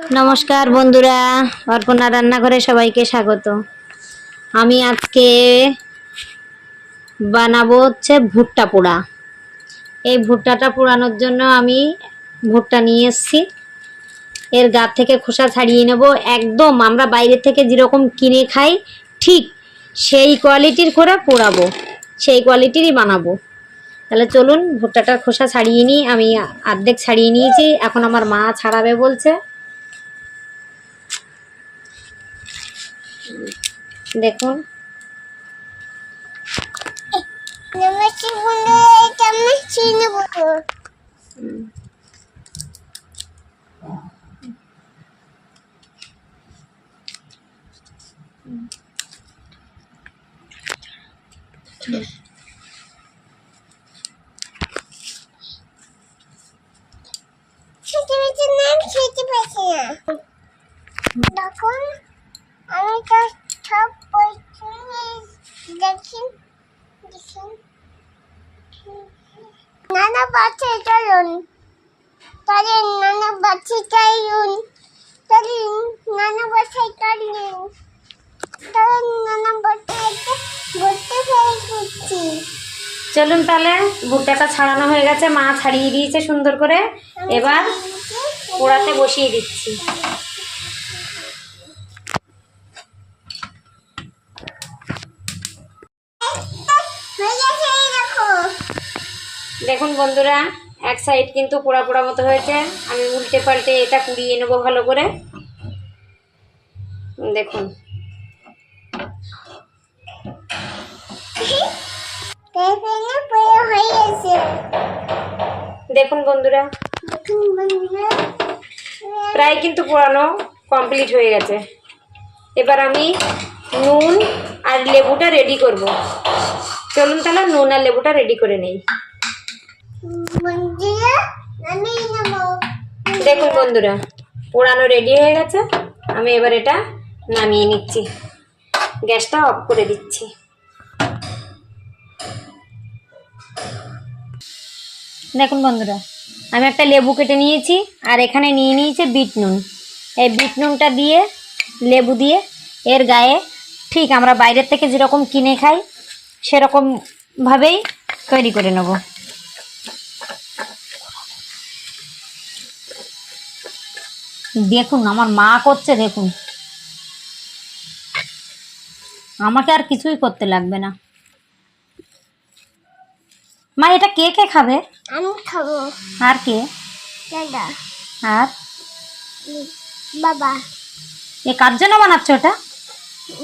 নমস্কার বন্ধুরা, অর্পণা রান্নাঘরে সবাইকে স্বাগত। আমি আজকে বানাবো হচ্ছে ভুট্টা পোড়া। এই ভুট্টাটা পোড়ানোর জন্য আমি ভুট্টা নিয়ে এসেছি। এর গা থেকে খোসা ছাড়িয়ে নেব। একদম আমরা বাইরে থেকে যেরকম কিনে খাই ঠিক সেই কোয়ালিটির করে পোড়াবো, সেই কোয়ালিটিরই বানাবো। তাহলে চলুন ভুট্টাটার খোসা ছাড়িয়ে নিই। আমি অর্ধেক ছাড়িয়ে নিয়েছি, এখন আমার মা ছাড়াবে বলছে। দেখুন দেখুন আমি তো সব দেখি নানা বাচ্চা চলুন তাহলে নানা বাচ্চা চাইুন তাহলে নানা বাচ্চায় চলুন তাহলে নানা বাচ্চাকে ঘুরতে ফেলে করছি। চলুন তাহলে ভুট্টাটা ছাড়ানো হয়ে গেছে, মা ছাড়িয়ে দিয়েছে সুন্দর করে। এবার পোড়াতে বসিয়ে দিচ্ছি। দেখুন বন্ধুরা, এক সাইড কিন্তু পোড়া পোড়া মতো হয়েছে। আমি উল্টে পাল্টে এটা কুড়িয়ে নেবো ভালো করে। দেখুন দেখুন বন্ধুরা, প্রায় কিন্তু পোড়ানো কমপ্লিট হয়ে গেছে। এবার আমি নুন আর লেবুটা রেডি করব। চলুন তাহলে নুন আর লেবুটা রেডি করে নেই। দেখুন বন্ধুরা, পোড়ানো রেডি হয়ে গেছে। আমি এবার এটা নামিয়ে নিচ্ছি, গ্যাসটা অফ করে দিচ্ছি। দেখুন বন্ধুরা, আমি একটা লেবু কেটে নিয়েছি আর এখানে নিয়ে নিয়েছি বিট নুন। এই বিট নুনটা দিয়ে লেবু দিয়ে এর গায়ে ঠিক আমরা বাইরের থেকে যেরকম কিনে খাই সেরকমভাবেই তৈরি করে নেব। দেখুন আমার মা করছে, দেখুন আমাকে আর কিছুই করতে লাগবে না। মা এটা কে কে খাবে? আমি খাবো। আর কে? দাদা আর বাবা। এ কার জন্য বানাচ্ছ এটা?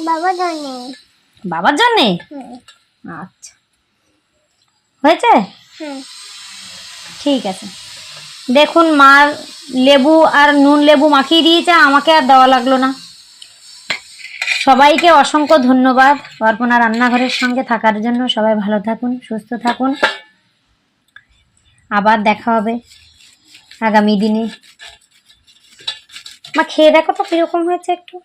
বাবা জানে। বাবার জন্যে? আচ্ছা, হয়েছে? হ্যাঁ ঠিক আছে। দেখুন মা লেবু আর নুন লেবু মাখিয়ে দিয়েছে, আমাকে আর দেওয়া লাগলো না। সবাইকে অসংখ্য ধন্যবাদ অর্পণা রান্নাঘরের সঙ্গে থাকার জন্য। সবাই ভালো থাকুন, সুস্থ থাকুন। আবার দেখা হবে আগামী দিনে। মা খেয়ে দেখো তো কীরকম হয়েছে একটু।